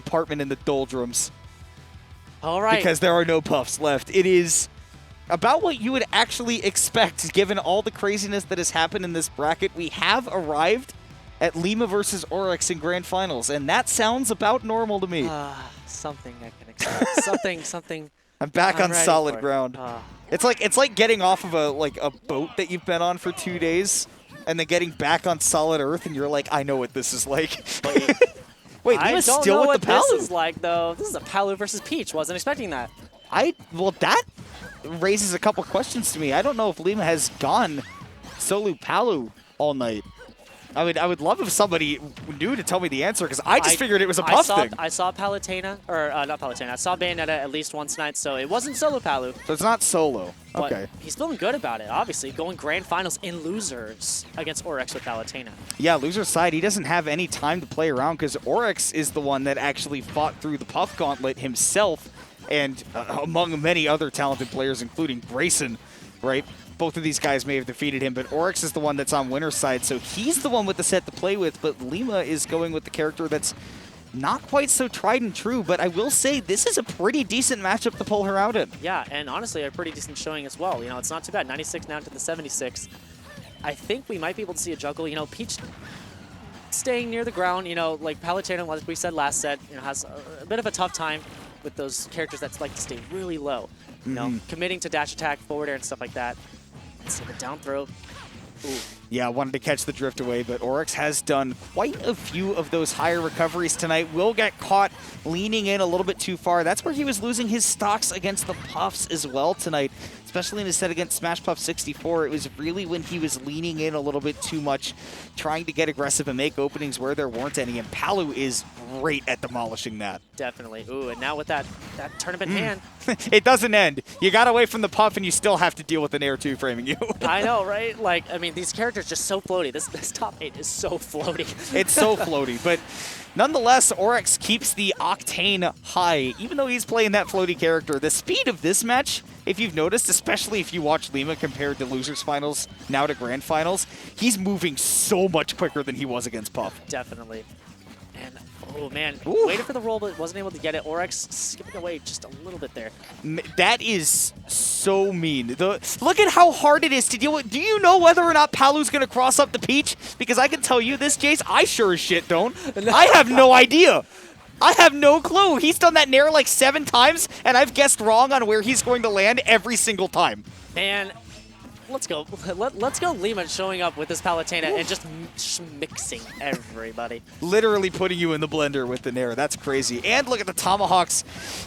apartment in the doldrums. All right. Because there are no puffs left. It is about what you would actually expect, given all the craziness that has happened in this bracket. We have arrived at Lima versus Orex in Grand Finals, and that sounds about normal to me. Something I can expect. something. I'm back on solid for. ground. It's like getting off of a boat that you've been on for 2 days, and then getting back on solid earth, and you're like, I know what this is like. Wait, I Lima's don't still know with what the Palu. this is like, though. This is a Palu versus Peach. Wasn't expecting that. Well, that raises a couple questions to me. I don't know if Lima has gone solo Palu all night. I would love if somebody knew to tell me the answer, because I just figured it was a puff thing. I saw Palutena, or not Palutena, I saw Bayonetta at least once tonight, so it wasn't solo Palu. So it's not solo. But okay. He's feeling good about it, obviously. Going Grand Finals in losers against Orex with Palutena. Yeah, loser's side, he doesn't have any time to play around, because Orex is the one that actually fought through the puff gauntlet himself, and among many other talented players, including Grayson, right? Both of these guys may have defeated him, but Orex is the one that's on winner's side, so he's the one with the set to play with, but Lima is going with the character that's not quite so tried and true, but I will say this is a pretty decent matchup to pull her out in. Yeah, and honestly, a pretty decent showing as well. You know, it's not too bad. 96 now to the 76. I think we might be able to see a juggle. You know, Peach staying near the ground, you know, like Palutena, like we said last set, you know, has a bit of a tough time with those characters that like to stay really low. You know, committing to dash attack, forward air, and stuff like that. So the down throw. Ooh. Yeah, wanted to catch the drift away, but Orex has done quite a few of those higher recoveries tonight. Will get caught leaning in a little bit too far. That's where he was losing his stocks against the Puffs as well tonight, especially in his set against Smash Puff 64. It was really when he was leaning in a little bit too much, trying to get aggressive and make openings where there weren't any, and Palu is great at demolishing that. Definitely. Ooh, and now with that tournament hand. It doesn't end. You got away from the Puff, and you still have to deal with an Air 2 framing you. I know, right? Like, I mean, these characters just so floaty. This top 8 is so floaty. It's so floaty, but nonetheless, Orex keeps the octane high. Even though he's playing that floaty character, the speed of this match, if you've noticed, especially if you watch Lima compared to Losers Finals, now to Grand Finals, he's moving so much quicker than he was against Puff. Definitely. And, oh man, Ooh. Waited for the roll but wasn't able to get it. Orex skipping away just a little bit there. That is so mean. Look at how hard it is to deal with. Do you know whether or not Palu's going to cross up the Peach? Because I can tell you this, Jace, I sure as shit don't. I have no idea. I have no clue. He's done that Nair like 7 times, and I've guessed wrong on where he's going to land every single time. Man, let's go. Let's go Lima showing up with this Palutena and just mixing everybody. Literally putting you in the blender with the Nair. That's crazy. And look at the Tomahawks.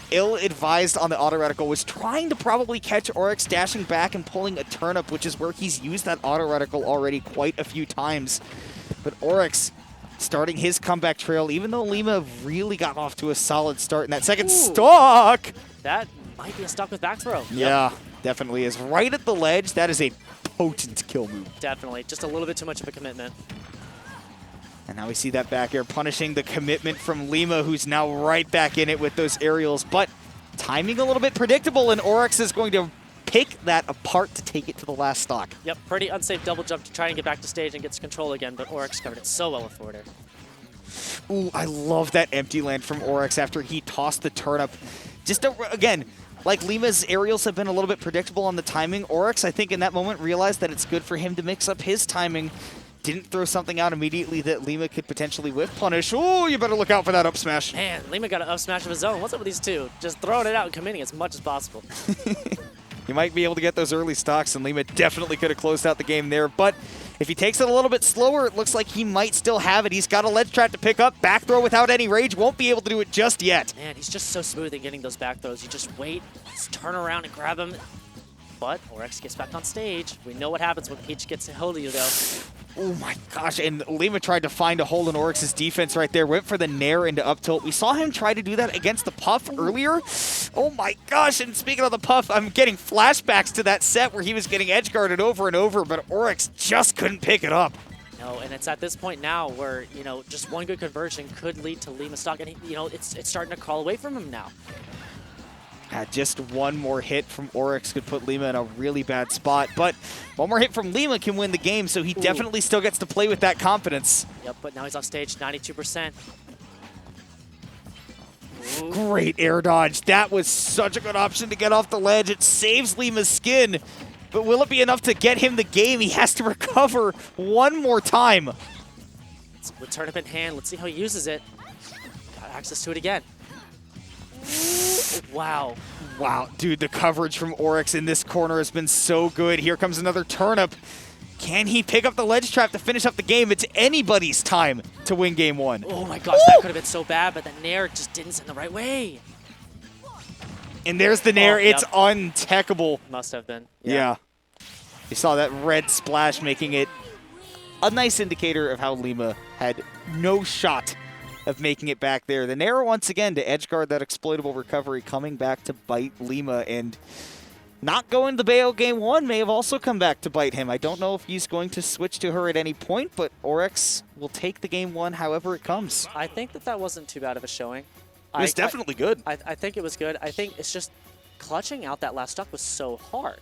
Ill-advised on the auto reticle. Was trying to probably catch Orex dashing back and pulling a turnip, which is where he's used that auto reticle already quite a few times. But Orex starting his comeback trail, even though Lima really got off to a solid start in that second stock. That might be a stock with back throw. Yeah, definitely is. Right at the ledge, that is a potent kill move. Definitely. Just a little bit too much of a commitment. And now we see that back air punishing the commitment from Lima, who's now right back in it with those aerials. But timing a little bit predictable, and Orex is going to pick that apart to take it to the last stock. Yep, pretty unsafe double jump to try and get back to stage and gets control again, but Orex covered it so well with forward air. Ooh, I love that empty land from Orex after he tossed the turnip. Just, again, like Lima's aerials have been a little bit predictable on the timing. Orex, I think in that moment, realized that it's good for him to mix up his timing. Didn't throw something out immediately that Lima could potentially whiff punish. Oh, you better look out for that up smash. Man, Lima got an up smash of his own. What's up with these two? Just throwing it out and committing as much as possible. He might be able to get those early stocks, and Lima definitely could have closed out the game there. But if he takes it a little bit slower, it looks like he might still have it. He's got a ledge trap to pick up. Back throw without any rage. Won't be able to do it just yet. Man, he's just so smooth at getting those back throws. You just wait, just turn around and grab him. But Orex gets back on stage. We know what happens when Peach gets a hold of you, though. Oh my gosh, and Lima tried to find a hole in Orex's defense right there. Went for the Nair into up tilt. We saw him try to do that against the Puff earlier. Oh my gosh, and speaking of the Puff, I'm getting flashbacks to that set where he was getting edge guarded over and over, but Orex just couldn't pick it up. No, and it's at this point now where, you know, just one good conversion could lead to Lima stock, and, you know, it's starting to crawl away from him now. Just one more hit from Orex could put Lima in a really bad spot, but one more hit from Lima can win the game, so he definitely still gets to play with that confidence. Yep, but now he's off stage, 92%. Great air dodge. That was such a good option to get off the ledge. It saves Lima's skin. But will it be enough to get him the game? He has to recover one more time. With tournament in hand, let's see how he uses it. Got access to it again. Wow. Wow, dude, the coverage from Orex in this corner has been so good. Here comes another turnip. Can he pick up the ledge trap to finish up the game? It's anybody's time to win game one. Oh my gosh, that could have been so bad, but the nair just didn't send the right way. And there's the nair. Yep. It's untechable. Must have been. Yeah. You saw that red splash making it a nice indicator of how Lima had no shot of making it back there. The nair once again to edgeguard that exploitable recovery, coming back to bite Lima, and not going to Bayo game one may have also come back to bite him. I don't know if he's going to switch to her at any point, but Orex will take the game one however it comes. I think that wasn't too bad of a showing. It was definitely good. I think it was good. I think it's just clutching out that last stock was so hard.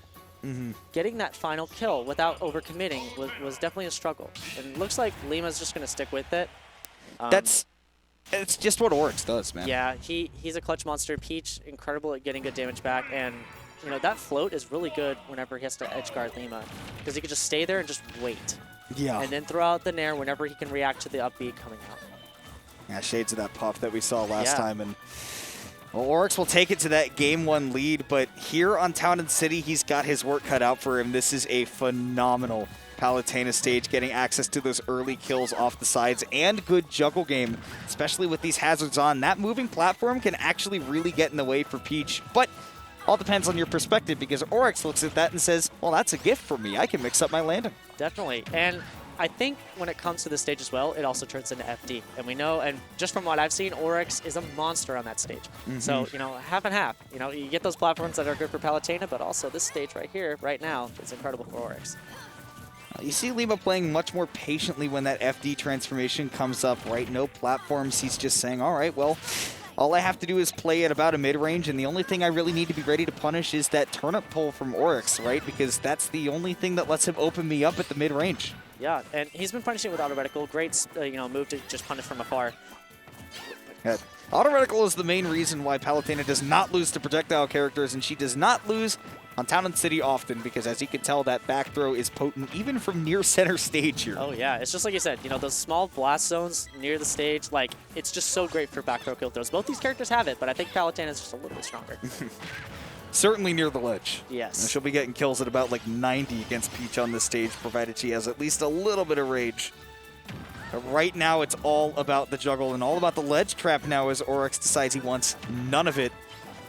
Getting that final kill without overcommitting was definitely a struggle. And it looks like Lima's just going to stick with it. It's just what Orex does, man. Yeah, he's a clutch monster. Peach, incredible at getting good damage back. And, you know, that float is really good whenever he has to edge guard Lima. Because he can just stay there and just wait. Yeah. And then throw out the nair whenever he can react to the upbeat coming out. Yeah, shades of that puff that we saw last time. And well, Orex will take it to that game one lead, but here on Town and City, he's got his work cut out for him. This is a phenomenal Palutena stage, getting access to those early kills off the sides and good juggle game, especially with these hazards on. That moving platform can actually really get in the way for Peach, but all depends on your perspective, because Orex looks at that and says, well, that's a gift for me. I can mix up my landing. Definitely. And I think when it comes to the stage as well, it also turns into FD. And we know, and just from what I've seen, Orex is a monster on that stage. So, you know, half and half. You know, you get those platforms that are good for Palutena, but also this stage right here, right now, is incredible for Orex. You see Lima playing much more patiently when that FD transformation comes up, right? No platforms. He's just saying, all right, well, all I have to do is play at about a mid-range, and the only thing I really need to be ready to punish is that turnip pull from Orex, right? Because that's the only thing that lets him open me up at the mid-range. Yeah, and he's been punishing with auto reticle. Great, you know, move to just punish from afar. Yeah. Auto reticle is the main reason why Palutena does not lose to projectile characters, and she does not lose on Town and City often, because as you can tell, that back throw is potent even from near center stage here. Oh yeah, it's just like you said, you know, those small blast zones near the stage, like, it's just so great for back throw kill throws. Both these characters have it, but I think Palutena is just a little bit stronger. Certainly near the ledge. Yes. And she'll be getting kills at about like 90 against Peach on this stage, provided she has at least a little bit of rage. But right now, it's all about the juggle and all about the ledge trap now, as Orex decides he wants none of it.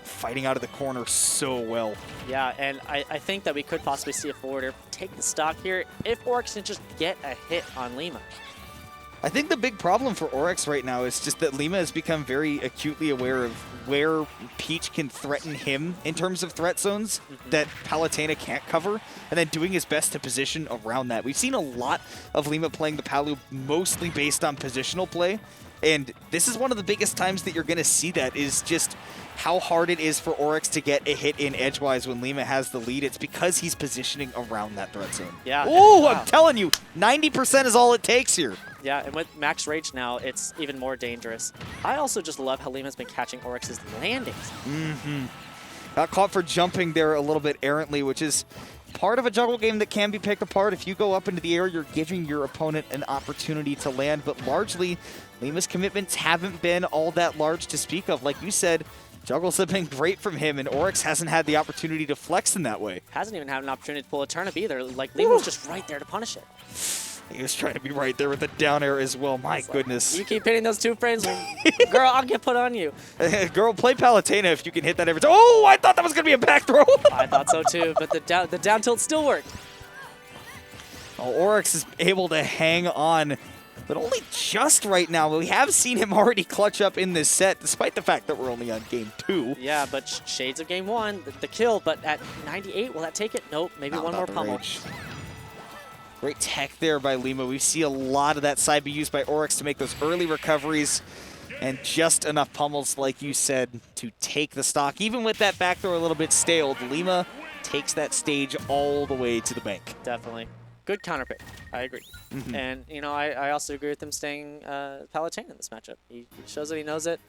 Fighting out of the corner so well. Yeah, and I think that we could possibly see a forwarder take the stock here if Orex can just get a hit on Lima. I think the big problem for Orex right now is just that Lima has become very acutely aware of where Peach can threaten him in terms of threat zones that Palutena can't cover, and then doing his best to position around that. We've seen a lot of Lima playing the Palu mostly based on positional play, and this is one of the biggest times that you're going to see that, is just how hard it is for Orex to get a hit in edgewise when Lima has the lead. It's because he's positioning around that threat zone. Yeah. Oh, wow. I'm telling you, 90% is all it takes here. Yeah, and with max rage now, it's even more dangerous. I also just love how Lima's been catching Orex's landings. Got caught for jumping there a little bit errantly, which is part of a juggle game that can be picked apart. If you go up into the air, you're giving your opponent an opportunity to land, but largely, Lima's commitments haven't been all that large to speak of. Like you said, juggles have been great from him, and Orex hasn't had the opportunity to flex in that way. Hasn't even had an opportunity to pull a turnip either. Like, Lima was just right there to punish it. He was trying to be right there with the down air as well. My goodness. You keep hitting those 2 frames, girl, I'll get put on you. Girl, play Palutena if you can hit that every time. Oh, I thought that was going to be a back throw. I thought so too, but the down tilt still worked. Oh, Orex is able to hang on, but only just right now. We have seen him already clutch up in this set, despite the fact that we're only on game 2. Yeah, but shades of game 1, the kill, but at 98, will that take it? Nope, maybe one more pummel. Rage. Great tech there by Lima. We see a lot of that side be used by Orex to make those early recoveries, and just enough pummels, like you said, to take the stock. Even with that back throw a little bit staled, Lima takes that stage all the way to the bank. Definitely. Good counter pick. I agree. And, you know, I also agree with him staying Palutena in this matchup. He shows that he knows it.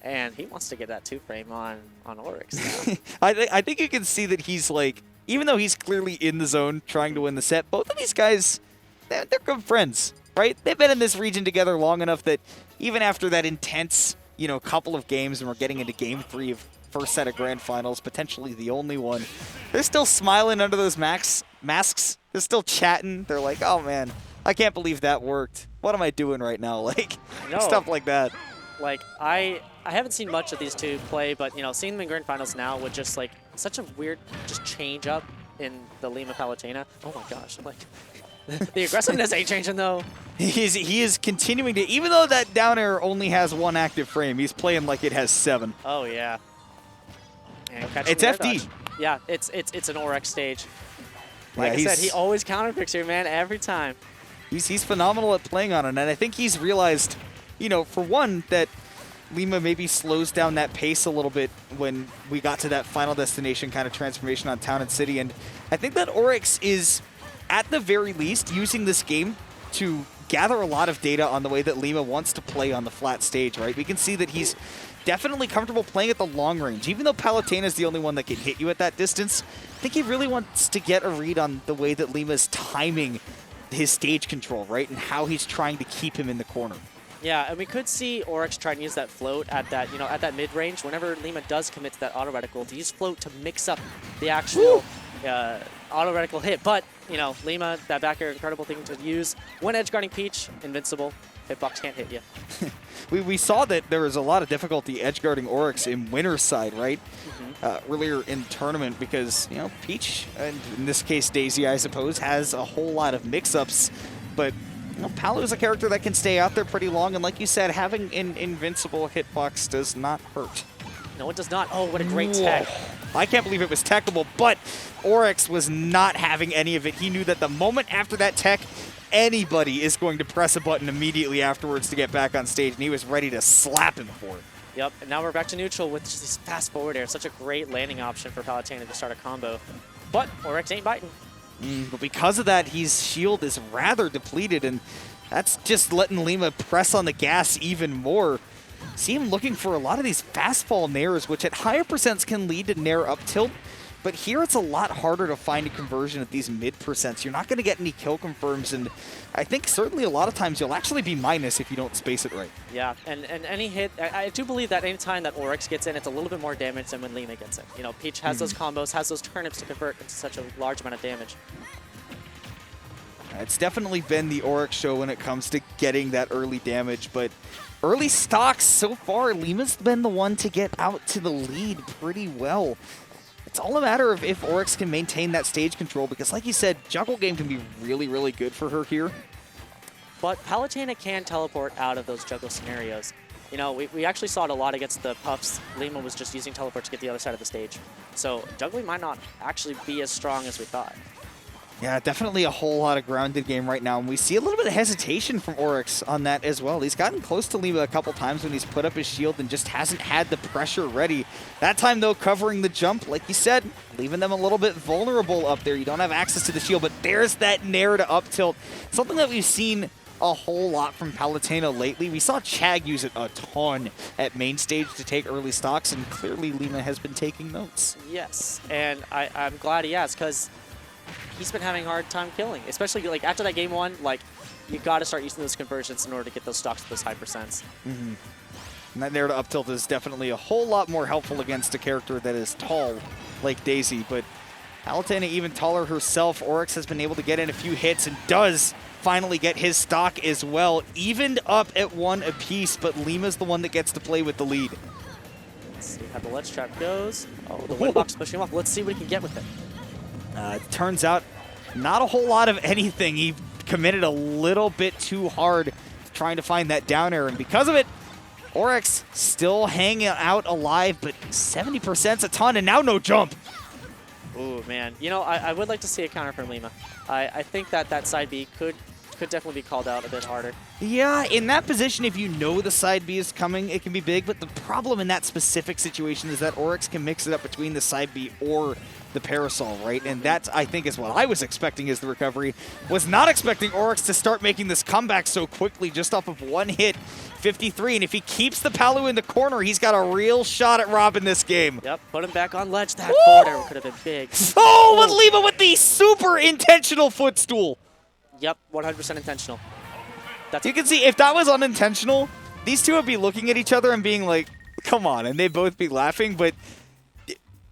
And he wants to get that 2-frame on Orex now. I think you can see that he's like, even though he's clearly in the zone trying to win the set, both of these guys, they're good friends, right? They've been in this region together long enough that even after that intense, you know, couple of games and we're getting into game 3 of first set of grand finals, potentially the only one, they're still smiling under those masks. They're still chatting. They're like, oh man, I can't believe that worked. What am I doing right now? Like, stuff like that. Like, I haven't seen much of these two play, but, you know, seeing them in grand finals now with just, like, such a weird just change up in the Lima Palutena. Oh my gosh, like, the aggressiveness ain't changing, though. He is continuing to, even though that down air only has 1 active frame, he's playing like it has 7. Oh, yeah. And it's FD. Dodge. Yeah, it's an Orex stage. Yeah, Like I said, he always counterpicks here, man, every time. He's phenomenal at playing on it, and I think he's realized, you know, for one, that Lima maybe slows down that pace a little bit when we got to that final destination kind of transformation on Town and City, and I think that Orex is, at the very least, using this game to gather a lot of data on the way that Lima wants to play on the flat stage, right? We can see that he's definitely comfortable playing at the long range. Even though Palutena is the only one that can hit you at that distance, I think he really wants to get a read on the way that Lima's timing his stage control, right? And how he's trying to keep him in the corner. Yeah, and we could see Orex try and use that float at that, you know, at that mid-range. Whenever Lima does commit to that auto reticle, to use float to mix up the actual auto reticle hit. But, you know, Lima, that back air, incredible thing to use. When edge guarding Peach, invincible. Hitbox can't hit you. we saw that there was a lot of difficulty edge guarding Orex in winner's side, right? Earlier in the tournament because, you know, Peach, and in this case Daisy, I suppose, has a whole lot of mix-ups, but you know, Palu is a character that can stay out there pretty long, and like you said, having an invincible hitbox does not hurt. No, it does not. Oh, what a great tech. I can't believe it was techable, but Orex was not having any of it. He knew that the moment after that tech, anybody is going to press a button immediately afterwards to get back on stage, and he was ready to slap him for it. Yep, and now we're back to neutral with just this fast forward air. Such a great landing option for Palutena to start a combo. But Orex ain't biting. But because of that, his shield is rather depleted, and that's just letting Lima press on the gas even more. See him looking for a lot of these fastfall nairs, which at higher percents can lead to nair up tilt. But here it's a lot harder to find a conversion at these mid percents. You're not going to get any kill confirms, and I think certainly a lot of times you'll actually be minus if you don't space it right. Yeah, and any hit, I do believe that any time that Orex gets in, it's a little bit more damage than when Lima gets in. You know, Peach has those combos, has those turnips to convert into such a large amount of damage. It's definitely been the Orex show when it comes to getting that early damage, but early stocks so far, Lima's been the one to get out to the lead pretty well. It's all a matter of if Orex can maintain that stage control, because like you said, juggle game can be really, really good for her here. But Palutena can teleport out of those juggle scenarios. You know, we actually saw it a lot against the Puffs. Lima was just using teleport to get the other side of the stage. So juggling might not actually be as strong as we thought. Yeah, definitely a whole lot of grounded game right now, and we see a little bit of hesitation from Orex on that as well. He's gotten close to Lima a couple times when he's put up his shield and just hasn't had the pressure ready. That time, though, covering the jump, like you said, leaving them a little bit vulnerable up there. You don't have access to the shield, but there's that nair to up tilt. Something that we've seen a whole lot from Palutena lately. We saw Chag use it a ton at main stage to take early stocks, and clearly Lima has been taking notes. Yes, and I'm glad he has, because he's been having a hard time killing, especially like after that game 1. Like, you got to start using those conversions in order to get those stocks with those high percents. And that nair to up tilt is definitely a whole lot more helpful against a character that is tall like Daisy, but Palutena even taller herself. Orex has been able to get in a few hits and does finally get his stock as well, evened up at 1 apiece, but Lima's the one that gets to play with the lead. Let's see how the ledge trap goes. Oh, the windbox pushing him off. Let's see what he can get with it. Turns out not a whole lot of anything. He committed a little bit too hard trying to find that down air, and because of it, Orex still hanging out alive, but 70%'s a ton, and now no jump. Ooh, man. You know, I would like to see a counter from Lima. I think that side B could could definitely be called out a bit harder. Yeah, in that position, if you know the side B is coming, it can be big. But the problem in that specific situation is that Orex can mix it up between the side B or the Parasol, right? And that's, I think, is what I was expecting as the recovery. Was not expecting Orex to start making this comeback so quickly just off of one hit, 53. And if he keeps the Palu in the corner, he's got a real shot at robbing this game. Yep, put him back on ledge. That forward air could have been big. Oh, with Lima with the super intentional footstool. Yep, 100% intentional. That's You can see, if that was unintentional, these two would be looking at each other and being like, come on, and they'd both be laughing, but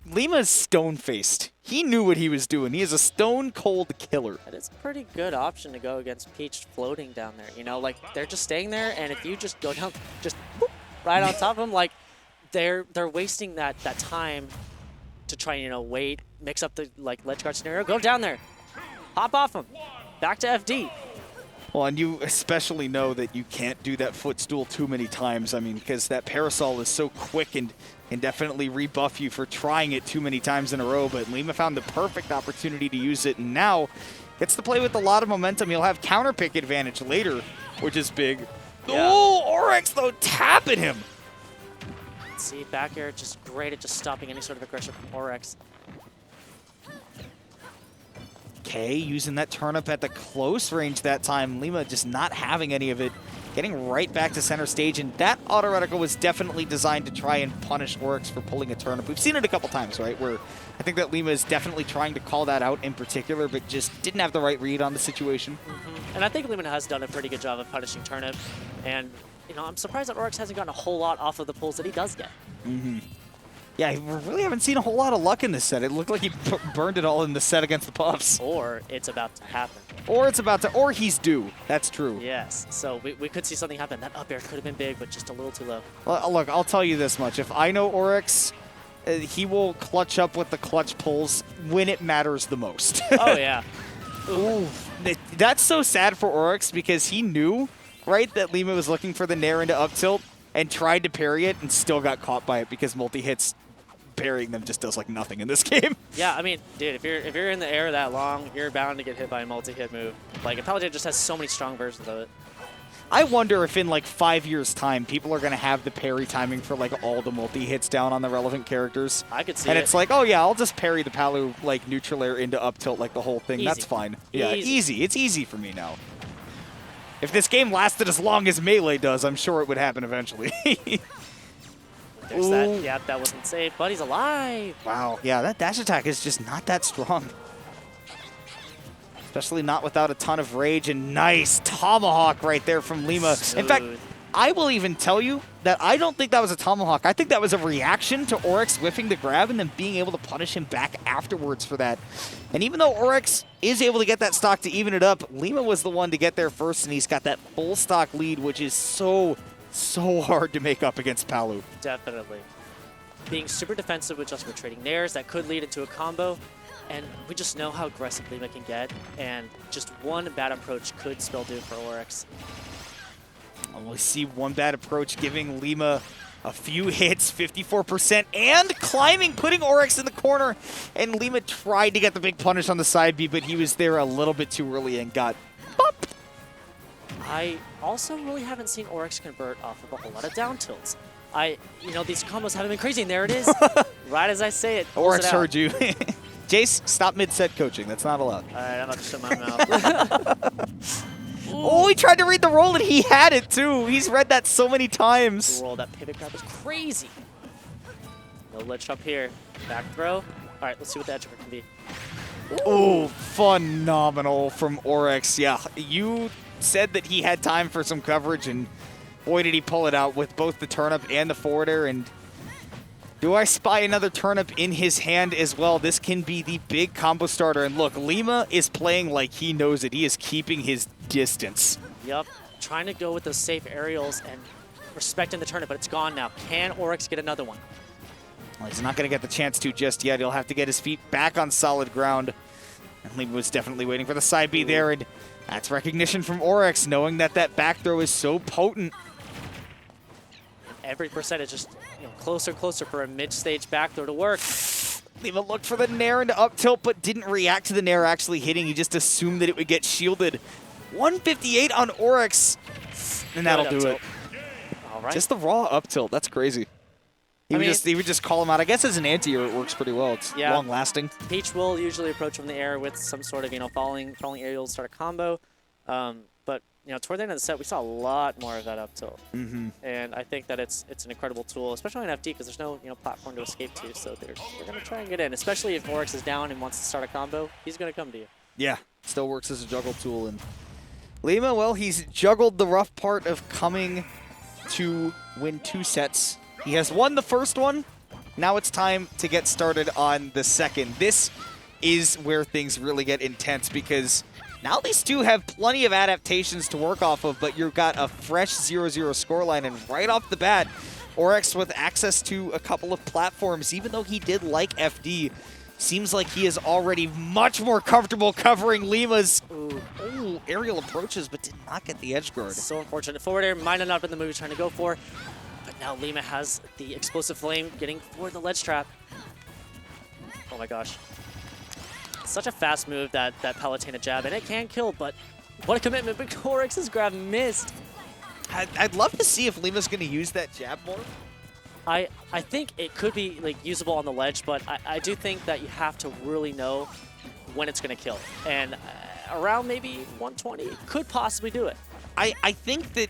Lima's stone-faced. He knew what he was doing. He is a stone-cold killer. That is a pretty good option to go against Peach floating down there. You know, like, they're just staying there, and if you just go down, just whoop, right on top of them, like, they're wasting that time to try and, you know, wait, mix up the, like, ledge guard scenario. Go down there. Hop off them. Back to FD. Well, and you especially know that you can't do that footstool too many times. I mean, because that Parasol is so quick and can definitely rebuff you for trying it too many times in a row. But Lima found the perfect opportunity to use it, and now gets to play with a lot of momentum. He'll have counter pick advantage later, which is big. Yeah. Oh, Orex, though, tapping him. See, back air just great at just stopping any sort of aggression from Orex. Okay, using that turnip at the close range that time. Lima just not having any of it. Getting right back to center stage, and that auto reticle was definitely designed to try and punish Orex for pulling a turnip. We've seen it a couple times, right, where I think that Lima is definitely trying to call that out in particular, but just didn't have the right read on the situation. And I think Lima has done a pretty good job of punishing turnip, and you know, I'm surprised that Orex hasn't gotten a whole lot off of the pulls that he does get. Yeah, we really haven't seen a whole lot of luck in this set. It looked like he burned it all in the set against the Puffs. Or it's about to happen. Or it's about to, or he's due. That's true. Yes, so we could see something happen. That up air could have been big, but just a little too low. Well, look, I'll tell you this much. If I know Orex, he will clutch up with the clutch pulls when it matters the most. Oh, yeah. Ooh, that's so sad for Orex because he knew, right, that Lima was looking for the nair into up tilt and tried to parry it and still got caught by it because multi-hits parrying them just does like nothing in this game. Yeah, I mean, dude, if you're in the air that long, you're bound to get hit by a multi-hit move. Like, Palutena just has so many strong versions of it. I wonder if in like 5 years' time, people are going to have the parry timing for like all the multi-hits down on the relevant characters. I could see and it. it's like, oh yeah, I'll just parry the Palu like neutral air into up tilt like the whole thing. Easy. That's fine. Yeah, Easy. easy. It's easy for me now. If this game lasted as long as Melee does, I'm sure it would happen eventually. There's that. Yeah, that wasn't safe, but he's alive. Wow. Yeah, that dash attack is just not that strong. Especially not without a ton of rage, and nice tomahawk right there from Lima. In fact, I will even tell you that I don't think that was a tomahawk. I think that was a reaction to Orex whiffing the grab and then being able to punish him back afterwards for that. And even though Orex is able to get that stock to even it up, Lima was the one to get there first, and he's got that full stock lead, which is so hard to make up against Palu. Definitely. Being super defensive with just trading nairs, that could lead into a combo. And we just know how aggressive Lima can get, and just one bad approach could spell doom for Orex. We see one bad approach giving Lima a few hits, 54%, and climbing, putting Orex in the corner. And Lima tried to get the big punish on the side B, but he was there a little bit too early and got bumped. I also really haven't seen Orex convert off of a whole lot of down tilts. You know, these combos haven't been crazy, and there it is. Right as I say it. Orex heard you. Jace, stop mid-set coaching. That's not allowed. All right, I'm about to shut my mouth. Oh, he tried to read the roll, and he had it, too. He's read that so many times. Roll, that pivot grab is crazy. No ledge up here. Back throw. All right, let's see what the edge can be. Oh, phenomenal from Orex. Yeah, you said that he had time for some coverage, and boy, did he pull it out with both the turnip and the forward air. And do I spy another turnip in his hand as well? This can be the big combo starter. And look, Lima is playing like he knows it. He is keeping his distance. Yep, trying to go with those safe aerials and respecting the turnip, but it's gone now. Can Orex get another one? Well, he's not going to get the chance to just yet. He'll have to get his feet back on solid ground. And Lima was definitely waiting for the side B there. And that's recognition from Orex, knowing that that back throw is so potent. Every percentage just closer, closer for a mid-stage back throw to work. Lima looked for the nair into up tilt, but didn't react to the nair actually hitting. He just assumed that it would get shielded. 158 on Orex, and that'll do it. All right. Just the raw up tilt. That's crazy. He would just call him out. I guess as an anti-air, it works pretty well. It's long lasting. Peach will usually approach from the air with some sort of falling aerial to start a combo. But toward the end of the set, we saw a lot more of that up tilt. And I think that it's an incredible tool, especially in FD because there's no platform to escape to. So they're going to try and get in, especially if Orex is down and wants to start a combo. He's going to come to you. Yeah, still works as a juggle tool. And Lima, well, he's juggled the rough part of coming to win 2 sets. He has won the first one. Now it's time to get started on the second. This is where things really get intense because now these two have plenty of adaptations to work off of, but you've got a fresh 0-0 scoreline, and right off the bat, Orex with access to a couple of platforms, even though he did like FD, seems like he is already much more comfortable covering Lima's aerial approaches, but did not get the edge guard. So unfortunate. Forward air might have not been the move he's trying to go for, but now Lima has the explosive flame getting for the ledge trap. Oh my gosh. Such a fast move, that Palutena jab, and it can kill, but what a commitment. But Orex's grab missed. I'd love to see if Lima's going to use that jab more. I think it could be usable on the ledge, but I do think that you have to really know when it's going to kill. And around maybe 120 could possibly do it. I think that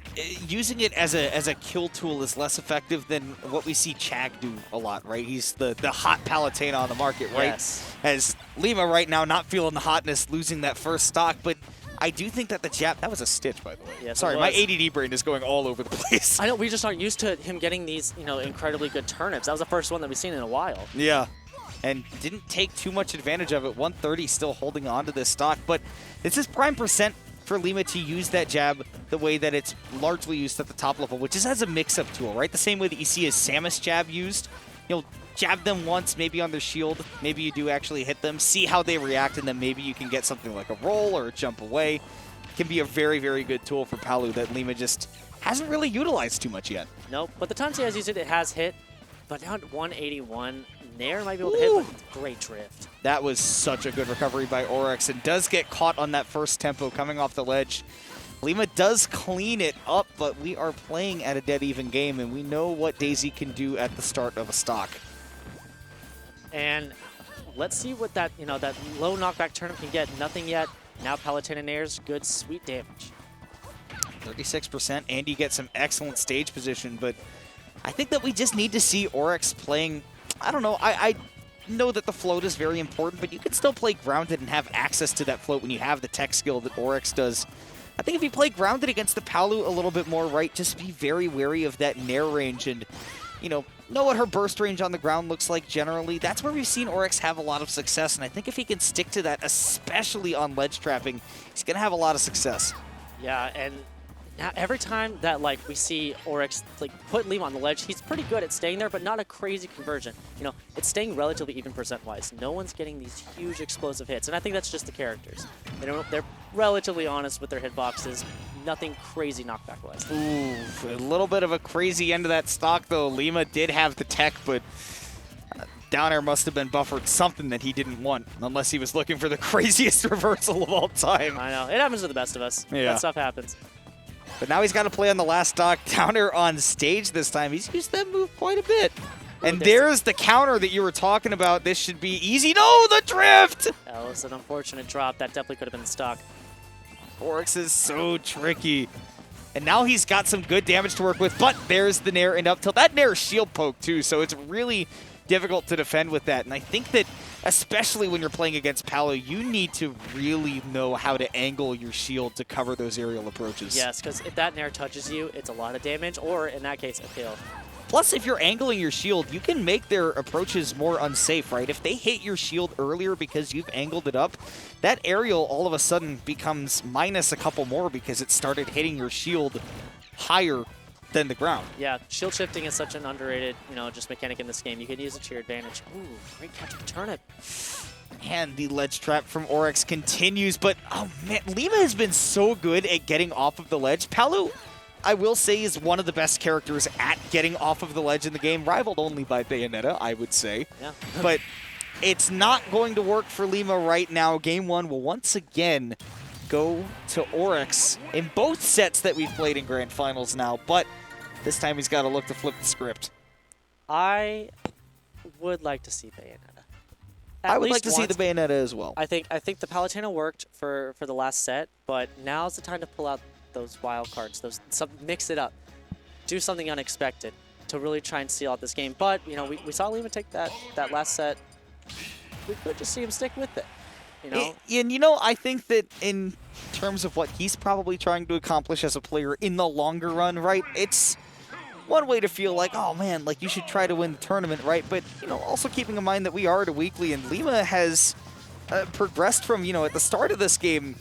using it as a kill tool is less effective than what we see Chag do a lot, right? He's the hot Palutena on the market, right? Yes. As Lima right now not feeling the hotness, losing that first stock, but I do think that the jab, that was a stitch, by the way. Yes, sorry, my ADD brain is going all over the place. I know, we just aren't used to him getting these, incredibly good turnips. That was the first one that we've seen in a while. Yeah. And didn't take too much advantage of it. 130 still holding on to this stock, but this is prime percent for Lima to use that jab the way that it's largely used at the top level, which is as a mix-up tool, right? The same way that you see a Samus jab used. You'll jab them once, maybe on their shield, maybe you do actually hit them, see how they react, and then maybe you can get something like a roll or a jump away. It can be a very, very good tool for Palu that Lima just hasn't really utilized too much yet. Nope, but the times he has used it, it has hit. But now at 181, Nair might be able to hit, but great drift. That was such a good recovery by Orex, and does get caught on that first tempo coming off the ledge. Lima does clean it up, but we are playing at a dead even game, and we know what Daisy can do at the start of a stock. And let's see what that, that low knockback turnip can get. Nothing yet. Now Palutena Nair's good, sweet damage. 36%, and you get some excellent stage position, but I think that we just need to see Orex playing, I don't know, I know that the float is very important, but you can still play grounded and have access to that float when you have the tech skill that Orex does. I think if you play grounded against the Palu a little bit more, right, just be very wary of that Nair range and, know what her burst range on the ground looks like generally. That's where we've seen Orex have a lot of success, and I think if he can stick to that, especially on ledge trapping, he's going to have a lot of success. Yeah, and now every time that we see Orex put Lima on the ledge, he's pretty good at staying there, but not a crazy conversion. It's staying relatively even percent-wise. No one's getting these huge explosive hits, and I think that's just the characters. They're relatively honest with their hitboxes. Nothing crazy knockback-wise. Ooh, a little bit of a crazy end of that stock, though. Lima did have the tech, but down air must have been buffered something that he didn't want, unless he was looking for the craziest reversal of all time. I know. It happens to the best of us. Yeah. That stuff happens. But now he's got to play on the last stock. Downer on stage this time. He's used that move quite a bit. And there's the counter that you were talking about. This should be easy. No, the drift! That was an unfortunate drop. That definitely could have been the stock. Orex is so tricky. And now he's got some good damage to work with, but there's the Nair and up tilt. That Nair shield poke too, so it's really difficult to defend with that. And I think that especially when you're playing against Palu, you need to really know how to angle your shield to cover those aerial approaches. Yes, because if that Nair touches you, it's a lot of damage, or in that case, a kill. Plus, if you're angling your shield, you can make their approaches more unsafe, right? If they hit your shield earlier because you've angled it up, that aerial all of a sudden becomes minus a couple more because it started hitting your shield higher than the ground. Yeah, shield shifting is such an underrated, just mechanic in this game. You can use it to your advantage. Ooh, great catch with the turnip. And the ledge trap from Orex continues, but oh man, Lima has been so good at getting off of the ledge. Palu, I will say, is one of the best characters at getting off of the ledge in the game, rivaled only by Bayonetta, I would say. Yeah. But it's not going to work for Lima right now. Game one will once again go to Orex in both sets that we've played in Grand Finals now, but this time he's got to look to flip the script. I would like to see Bayonetta. I would like to see the Bayonetta as well. I think the Palutena worked for the last set, but now's the time to pull out those wild cards, mix it up, do something unexpected to really try and seal out this game. But you know, we saw Lima take that last set. We could just see him stick with it. You know? And you know, I think that in terms of what he's probably trying to accomplish as a player in the longer run, right? It's one way to feel like, oh man, like you should try to win the tournament, right? But, you know, also keeping in mind that we are at a weekly and Lima has progressed from, you know, at the start of this game,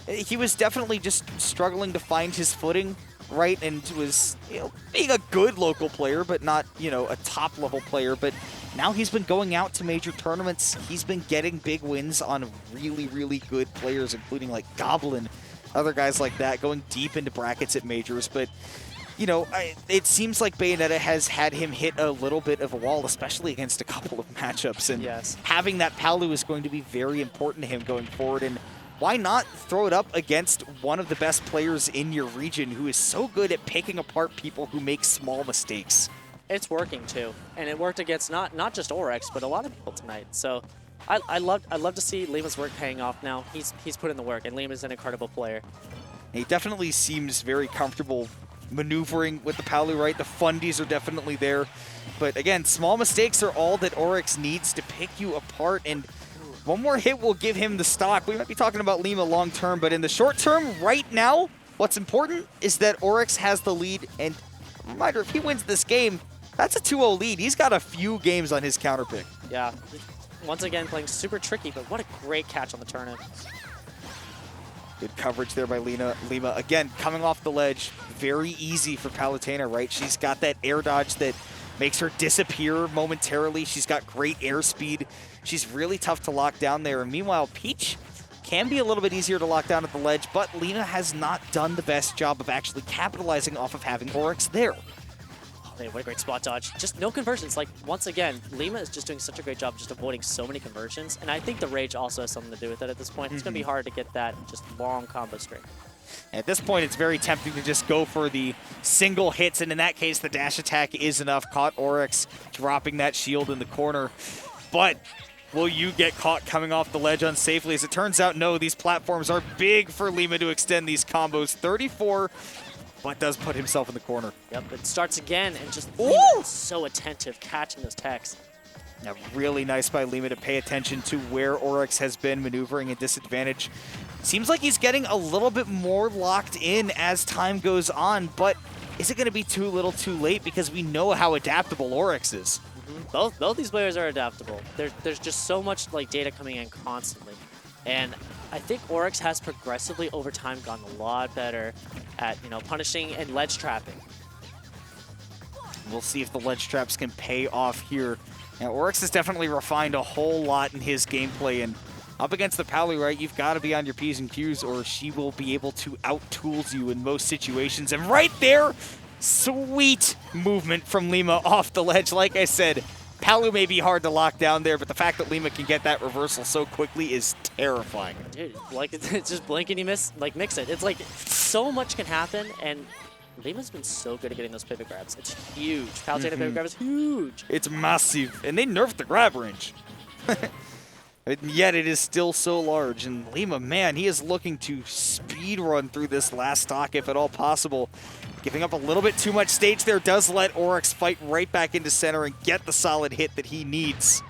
he was definitely just struggling to find his footing, right? And was, you know, being a good local player, but not, you know, a top level player. But now he's been going out to major tournaments. He's been getting big wins on really, really good players, including like Goblin, other guys like that, going deep into brackets at majors. But you know, it seems like Bayonetta has had him hit a little bit of a wall, especially against a couple of matchups. And yes, having that Palu is going to be very important to him going forward. And why not throw it up against one of the best players in your region who is so good at picking apart people who make small mistakes? It's working too, and it worked against not just Orex, but a lot of people tonight. So I love to see Lima's work paying off now. He's put in the work, and Lima's an incredible player. He definitely seems very comfortable maneuvering with the Palu, right? The fundies are definitely there. But again, small mistakes are all that Orex needs to pick you apart, and one more hit will give him the stock. We might be talking about Lima long term, but in the short term, right now, what's important is that Orex has the lead, and reminder, if he wins this game, that's a 2-0 lead. He's got a few games on his counter pick. Yeah, once again playing super tricky, but what a great catch on the tournament. Good coverage there by Lima. Again, coming off the ledge, very easy for Palutena, right? She's got that air dodge that makes her disappear momentarily. She's got great airspeed. She's really tough to lock down there. And meanwhile, Peach can be a little bit easier to lock down at the ledge, but Lima has not done the best job of actually capitalizing off of having Orex there. Man, what a great spot dodge. Just no conversions. Like, once again, Lima is just doing such a great job just avoiding so many conversions. And I think the Rage also has something to do with it at this point. It's going to be hard to get that just long combo string. At this point, it's very tempting to just go for the single hits. And in that case, the dash attack is enough. Caught Orex dropping that shield in the corner. But will you get caught coming off the ledge unsafely? As it turns out, no. These platforms are big for Lima to extend these combos. 34. But does put himself in the corner. Yep, it starts again and just so attentive, catching those techs. Now, really nice by Lima to pay attention to where Orex has been maneuvering at disadvantage. Seems like he's getting a little bit more locked in as time goes on, but is it going to be too little too late? Because we know how adaptable Orex is. Both these players are adaptable. There's just so much like data coming in constantly. And I think Orex has progressively over time gotten a lot better at, you know, punishing and ledge trapping. We'll see if the ledge traps can pay off here. Now, Orex has definitely refined a whole lot in his gameplay, and up against the Palu, right, you've got to be on your P's and Q's or she will be able to out-tools you in most situations. And right there, sweet movement from Lima off the ledge. Like I said, Palu may be hard to lock down there, but the fact that Lima can get that reversal so quickly is terrifying. Dude, like, it's just blink and you miss, like, mix it. It's like, so much can happen, and Lima's been so good at getting those pivot grabs. It's huge. Palutena pivot grab is huge. It's massive, and they nerfed the grab range. Yet it is still so large, and Lima, man, he is looking to speed run through this last stock if at all possible. Giving up a little bit too much stage there does let Orex fight right back into center and get the solid hit that he needs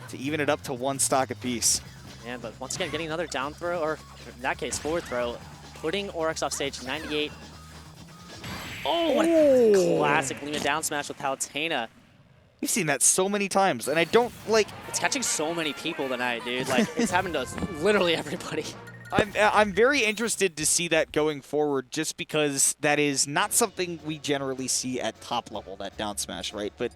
to even it up to one stock apiece. Man, but once again, getting another down throw, or in that case, forward throw, putting Orex off stage, 98. Oh, what a classic Lima down smash with Palutena. We've seen that so many times, and I don't, like... It's catching so many people tonight, dude. Like, it's happened to literally everybody. I'm very interested to see that going forward, just because that is not something we generally see at top level, that down smash, right? But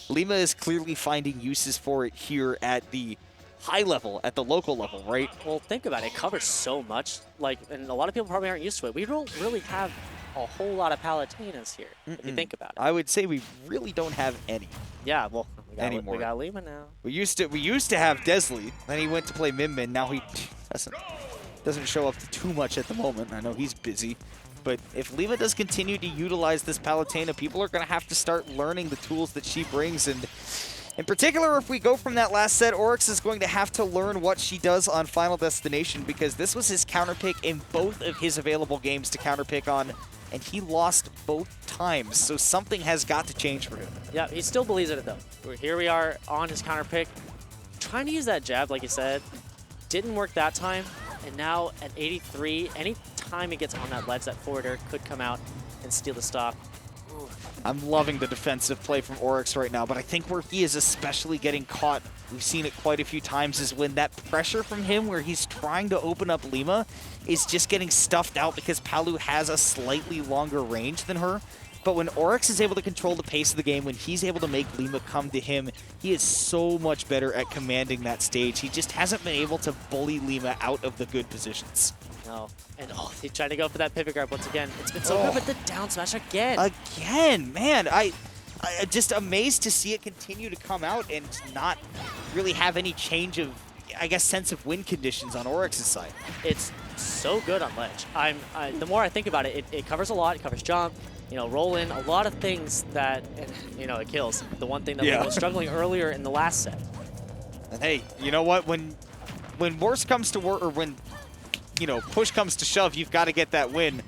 Lima is clearly finding uses for it here at the high level, at the local level, right? Well, think about it. It covers so much, like, and a lot of people probably aren't used to it. We don't really have a whole lot of Palutenas here, if you think about it. I would say we really don't have any. Yeah, well, anymore. We got Lima now. We used to have Desley, then he went to play Min Min, now he doesn't show up to too much at the moment. I know he's busy. But if Lima does continue to utilize this Palutena, people are going to have to start learning the tools that she brings. And in particular, if we go from that last set, Orex is going to have to learn what she does on Final Destination, because this was his counterpick in both of his available games to counterpick on, and he lost both times. So something has got to change for him. Yeah, he still believes in it, though. Here we are on his counterpick, trying to use that jab, like you said. Didn't work that time, and now at 83, any time he gets on that ledge, that forwarder could come out and steal the stock. I'm loving the defensive play from Orex right now, but I think where he is especially getting caught, we've seen it quite a few times, is when that pressure from him where he's trying to open up Lima is just getting stuffed out because Palu has a slightly longer range than her. But when Orex is able to control the pace of the game, when he's able to make Lima come to him, he is so much better at commanding that stage. He just hasn't been able to bully Lima out of the good positions. No. And he's trying to go for that pivot grab once again. It's been so good, but the down smash again. Again, man. I'm just amazed to see it continue to come out and not really have any change of, I guess, sense of win conditions on Orex's side. It's so good on ledge. The more I think about it, it covers a lot. It covers jump, roll in, a lot of things that, it kills. The one thing that we were struggling earlier in the last set. And hey, you know what? When worse comes to worse, or when push comes to shove, you've got to get that win.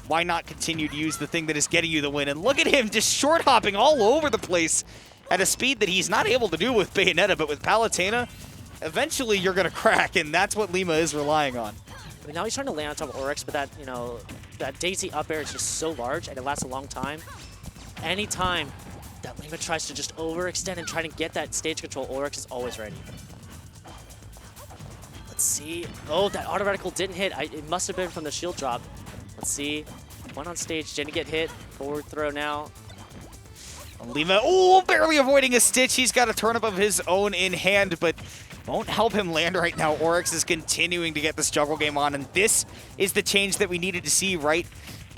Why not continue to use the thing that is getting you the win? And look at him just short hopping all over the place at a speed that he's not able to do with Bayonetta, but with Palutena, eventually you're going to crack, and that's what Lima is relying on. I mean, now he's trying to land on top of Orex, but that, that Daisy up air is just so large and it lasts a long time. Anytime that Lima tries to just overextend and try to get that stage control, Orex is always ready. Let's see. Oh, that auto reticle didn't hit. It must have been from the shield drop. Let's see. One on stage, didn't get hit. Forward throw now. Lima, barely avoiding a stitch. He's got a turnip of his own in hand, but won't help him land right now. Orex is continuing to get this juggle game on, and this is the change that we needed to see, right?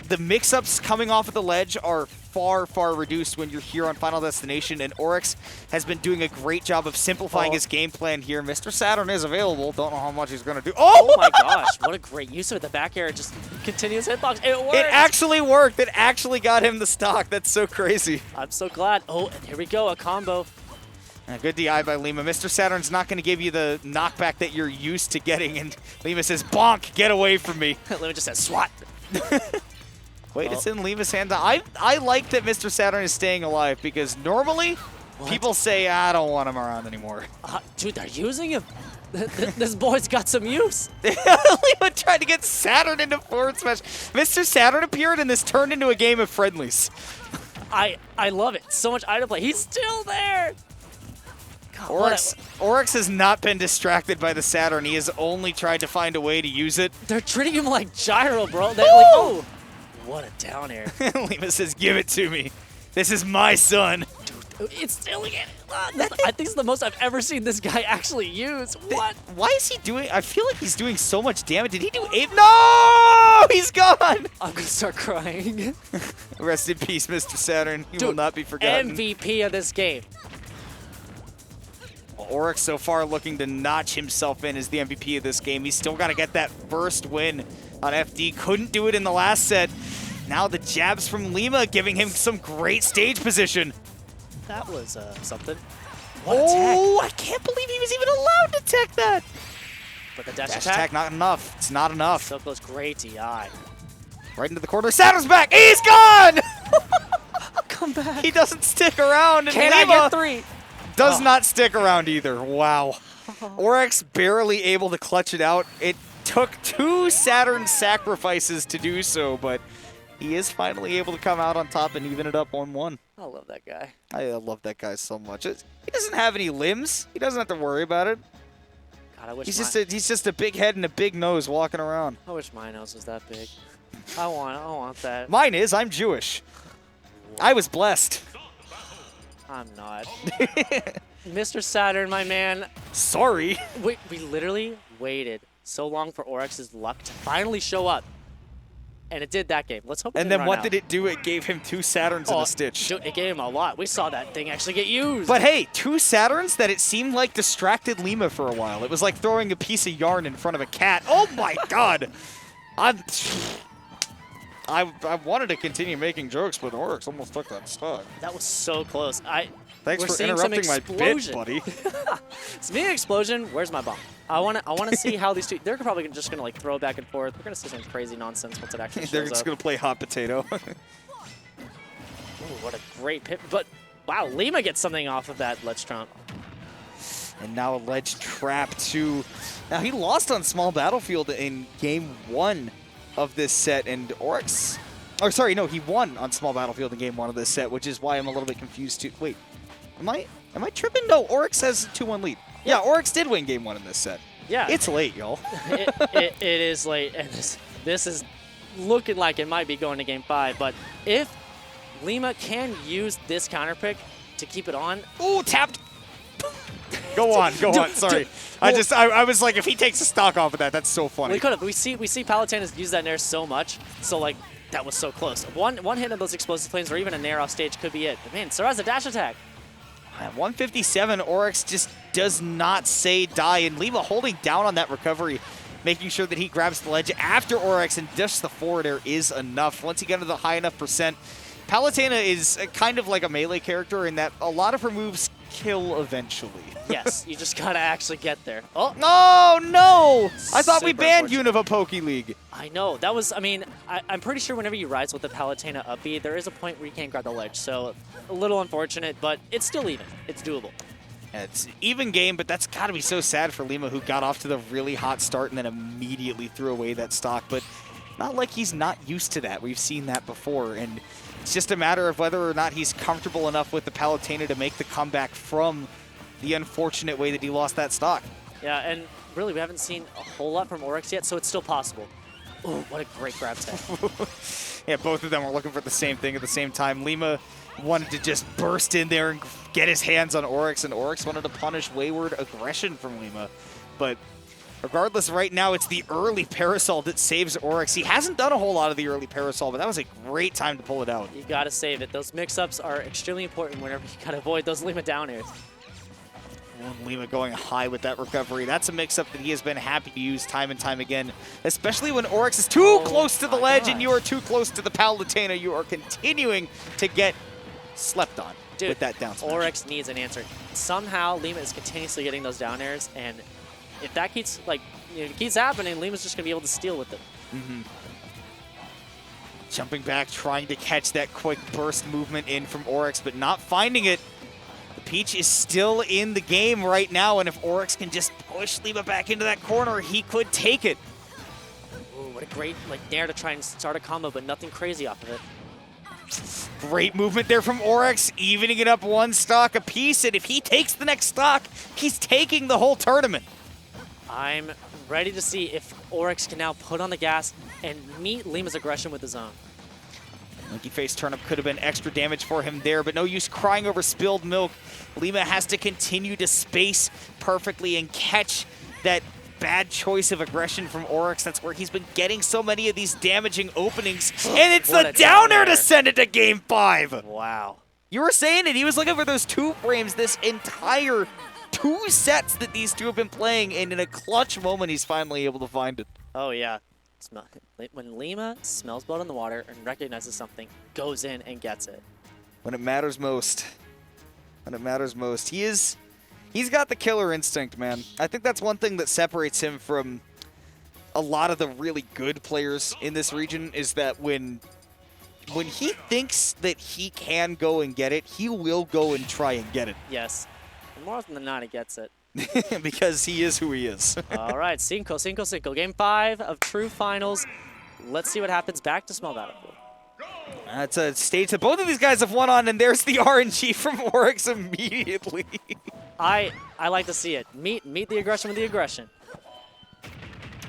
The mix-ups coming off of the ledge are far, far reduced when you're here on Final Destination, and Orex has been doing a great job of simplifying his game plan here. Mr. Saturn is available. Don't know how much he's going to do. Oh my gosh, what a great use of it. The back air, just continuous hitbox. It worked. It actually worked. It actually got him the stock. That's so crazy. I'm so glad. Oh, and here we go, a combo. Good DI by Lima. Mr. Saturn's not going to give you the knockback that you're used to getting, and Lima says, bonk, get away from me. Lima just says, swat. Wait, it's in Lima's hand. I like that Mr. Saturn is staying alive, because normally people say, I don't want him around anymore. Dude, they're using him. This boy's got some use. Lima tried to get Saturn into forward smash. Mr. Saturn appeared, and this turned into a game of friendlies. I love it. So much item play. He's still there. God, Orex has not been distracted by the Saturn. He has only tried to find a way to use it. They're treating him like gyro, bro. They're like, oh, what a down air. Lima says, give it to me. This is my son. Dude, it's still again. I think it's the most I've ever seen this guy actually use. What? Why is he doing? I feel like he's doing so much damage. Did he do 8? No! He's gone! I'm going to start crying. Rest in peace, Mr. Saturn. He will not be forgotten. MVP of this game. Well, Orex so far looking to notch himself in as the MVP of this game. He's still got to get that first win on FD. Couldn't do it in the last set. Now the jabs from Lima giving him some great stage position. That was something. What a tech. I can't believe he was even allowed to tech that. But the dash attack, not enough. It's not enough. So close, great DI. Right into the corner. Saturn's back. He's gone! Come back. He doesn't stick around. Can I get 3? Does not stick around either. Wow. Orex barely able to clutch it out. It took 2 Saturn sacrifices to do so, but he is finally able to come out on top and even it up 1-1. I love that guy. I love that guy so much. He doesn't have any limbs. He doesn't have to worry about it. God, I wish he's just a big head and a big nose walking around. I wish my nose was that big. I want that. Mine is. I'm Jewish. I was blessed. I'm not. Mr. Saturn, my man. Sorry. We literally waited so long for Orex's luck to finally show up. and it did that game. Let's hope it And didn't then run what out. did it do? It gave him 2 Saturns and a Stitch. Dude, it gave him a lot. We saw that thing actually get used. But hey, 2 Saturns that it seemed like distracted Lima for a while. It was like throwing a piece of yarn in front of a cat. Oh my god! I wanted to continue making jokes, but Orex almost took that stock. That was so close. Thanks We're for seeing some interrupting my bit, buddy. Speaking of explosion, where's my bomb? I want to see how these two. They're probably just gonna like throw back and forth. We're gonna see some crazy nonsense once it actually shows They're just up. gonna play hot potato. Ooh, what a great pit! But wow, Lima gets something off of that ledge trump. And now a ledge trap too. Now he lost on small battlefield in game 1 of this set, and Orex, or sorry, no, he won on small battlefield in game 1 of this set, which is why I'm a little bit confused too. Wait, am I tripping? No, Orex has a 2-1 lead. Yeah, Orex did win game 1 in this set. Yeah, it's late, y'all. it is late, and this is looking like it might be going to game 5. But if Lima can use this counter pick to keep it on, ooh, tapped. Go on. Sorry, I was like, if he takes a stock off of that, that's so funny. We could have. We see Palutena use that nair so much. So like that was so close. One hit of those explosive flames, or even a nair off stage could be it. But man, Sir has a dash attack. At 157, Orex just does not say die, and Lima holding down on that recovery, making sure that he grabs the ledge after Orex, and just the forward air is enough. Once you get to the high enough percent, Palutena is kind of like a melee character in that a lot of her moves kill eventually. Yes, you just gotta actually get there. Oh no! I thought we Super banned unfortunate. Unova Poke League. I know. That was, I mean, I'm pretty sure whenever you rise with the Palutena up B, there is a point where you can't grab the ledge. So a little unfortunate, but it's still even. It's doable. It's even game, but that's got to be so sad for Lima, who got off to the really hot start and then immediately threw away that stock. But not like he's not used to that. We've seen that before, and it's just a matter of whether or not he's comfortable enough with the Palutena to make the comeback from the unfortunate way that he lost that stock. Yeah, and really, we haven't seen a whole lot from Orex yet, so it's still possible. Oh, what a great grab tag. Yeah, both of them were looking for the same thing at the same time. Lima wanted to just burst in there and get his hands on Orex, and Orex wanted to punish wayward aggression from Lima. But regardless, right now it's the early Parasol that saves Orex. He hasn't done a whole lot of the early Parasol, but that was a great time to pull it out. You gotta save it. Those mix-ups are extremely important whenever you gotta avoid those Lima down airs. And Lima going high with that recovery. That's a mix-up that he has been happy to use time and time again, especially when Orex is too close to the ledge and you are too close to the Palutena. You are continuing to get slept on with that down smash. Orex needs an answer. Somehow, Lima is continuously getting those down airs, and if that keeps, like, keeps happening, Lima's just going to be able to steal with it. Jumping back, trying to catch that quick burst movement in from Orex, but not finding it. Peach is still in the game right now, and if Orex can just push Lima back into that corner, he could take it. Ooh, what a great dare to try and start a combo, but nothing crazy off of it. Great movement there from Orex, evening it up 1 stock apiece, and if he takes the next stock, he's taking the whole tournament. I'm ready to see if Orex can now put on the gas and meet Lima's aggression with his own. Monkey face turnip could have been extra damage for him there, but no use crying over spilled milk. Lima has to continue to space perfectly and catch that bad choice of aggression from Orex. That's where he's been getting so many of these damaging openings. And it's the downer to send it to game 5. Wow. You were saying it. He was looking for those 2 frames this entire 2 sets that these two have been playing, and in a clutch moment, he's finally able to find it. Oh, yeah. When Lima smells blood in the water and recognizes something, goes in and gets it. When it matters most. When it matters most. He's got the killer instinct, man. I think that's one thing that separates him from a lot of the really good players in this region, is that when he thinks that he can go and get it, he will go and try and get it. Yes. And more often than not, he gets it. Because he is who he is. All right, 5. Game 5 of True Finals. Let's see what happens back to small battlefield. That's a stage that both of these guys have won on, and there's the RNG from Orex immediately. I like to see it. Meet the aggression with the aggression.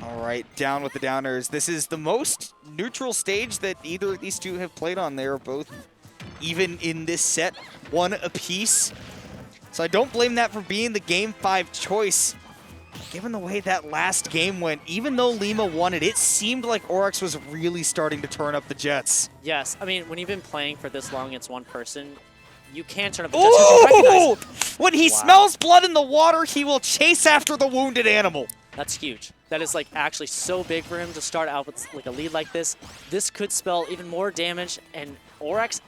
All right, down with the downers. This is the most neutral stage that either of these two have played on. They are both even in this set, 1 apiece. So I don't blame that for being the game 5 choice. Given the way that last game went, even though Lima won it, it seemed like Orex was really starting to turn up the Jets. Yes, I mean, when you've been playing for this long against one person, you can turn up the Jets because you recognize. When he smells blood in the water, he will chase after the wounded animal. That's huge. That is like actually so big for him to start out with like a lead like this. This could spell even more damage, and Orex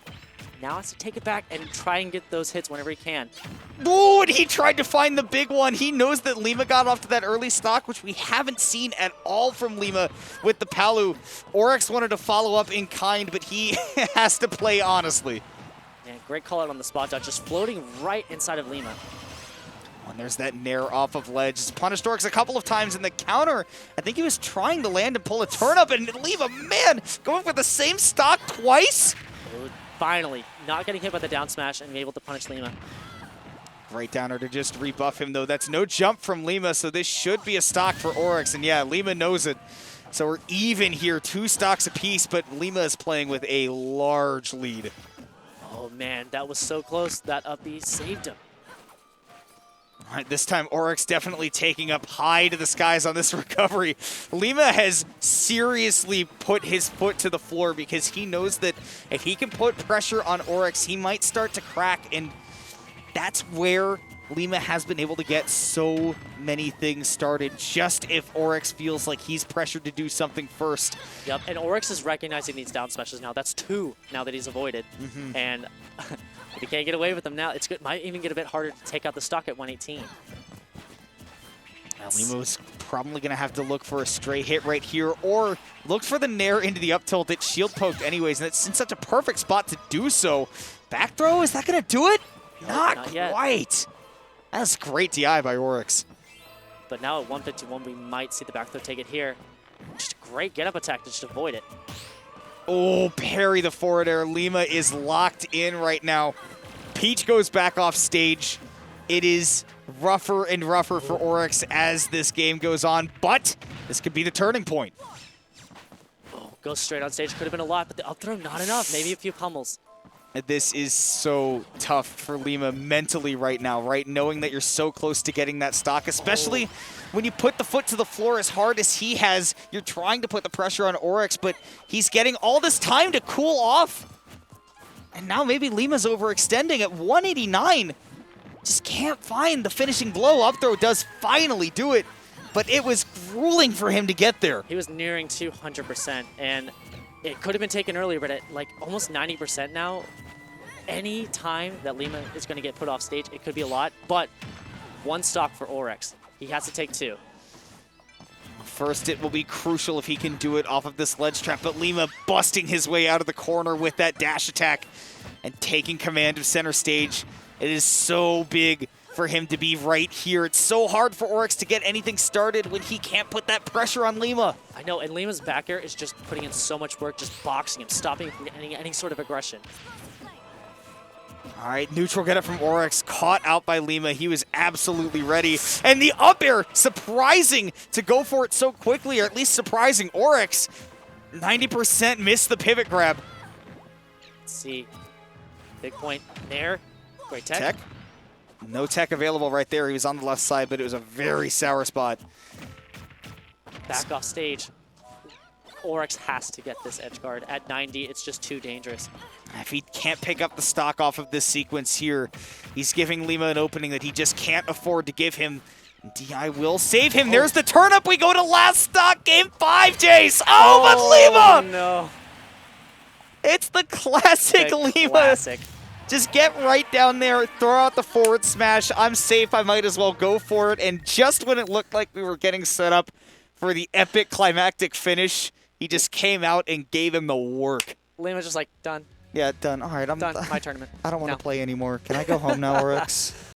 now has to take it back and try and get those hits whenever he can. Ooh, and he tried to find the big one. He knows that Lima got off to that early stock, which we haven't seen at all from Lima with the Palu. Orex wanted to follow up in kind, but he has to play honestly. Yeah, great call out on the spot dodge, just floating right inside of Lima. And there's that nair off of ledge. He's punished Orex a couple of times in the counter. I think he was trying to land and pull a turnip, and Lima, man, going for the same stock twice? Finally, not getting hit by the down smash and able to punish Lima. Right downer to just rebuff him, though. That's no jump from Lima, so this should be a stock for Orex. And yeah, Lima knows it. So we're even here, 2 stocks apiece, but Lima is playing with a large lead. Oh man, that was so close. That up B saved him. All right, this time Orex definitely taking up high to the skies on this recovery. Lima has seriously put his foot to the floor because he knows that if he can put pressure on Orex, he might start to crack, and that's where Lima has been able to get so many things started, just if Orex feels like he's pressured to do something first. Yep, and Orex is recognizing these down smashes now. That's 2 now that he's avoided. And if he can't get away with them now, it's good. Might even get a bit harder to take out the stock at 118. Now Lima's probably going to have to look for a stray hit right here, or look for the nair into the up tilt. It's shield poked anyways, and it's in such a perfect spot to do so. Back throw, is that going to do it? Not quite. That's great DI by Orex. But now at 151, we might see the back throw take it here. Just a great get-up attack to just avoid it. Oh, parry the forward air. Lima is locked in right now. Peach goes back off stage. It is rougher and rougher for Orex as this game goes on, but this could be the turning point. Oh, goes straight on stage. Could have been a lot, but the up throw, not enough. Maybe a few pummels. This is so tough for Lima mentally right now, right? Knowing that you're so close to getting that stock, especially when you put the foot to the floor as hard as he has. You're trying to put the pressure on Orex, but he's getting all this time to cool off. And now maybe Lima's overextending at 189. Just can't find the finishing blow. Up throw does finally do it, but it was grueling for him to get there. He was nearing 200%, and it could have been taken earlier, but at like almost 90% now, any time that Lima is going to get put off stage, it could be a lot, but 1 stock for Orex. He has to take 2. First, it will be crucial if he can do it off of this ledge trap, but Lima busting his way out of the corner with that dash attack and taking command of center stage. It is so big for him to be right here. It's so hard for Orex to get anything started when he can't put that pressure on Lima. I know, and Lima's back air is just putting in so much work, just boxing him, stopping him from any sort of aggression. All right, neutral get it from Orex, caught out by Lima. He was absolutely ready. And the up air, surprising to go for it so quickly, or at least surprising Orex. 90% missed the pivot grab. Let's see. Big point there. Great tech. Tech? No tech available right there. He was on the left side, but it was a very sour spot. Back off stage. Orex has to get this edge guard. At 90, it's just too dangerous. If he can't pick up the stock off of this sequence here, he's giving Lima an opening that he just can't afford to give him. DI will save him. There's the turn up. We go to last stock, game 5, Jace. Oh, but Lima! No. It's the classic Lima. Classic. Just get right down there, throw out the forward smash. I'm safe, I might as well go for it. And just when it looked like we were getting set up for the epic climactic finish, he just came out and gave him the work. Lima's just like, done. Yeah, done. All right, I'm done. My tournament. I don't want to play anymore. Can I go home now, Orex?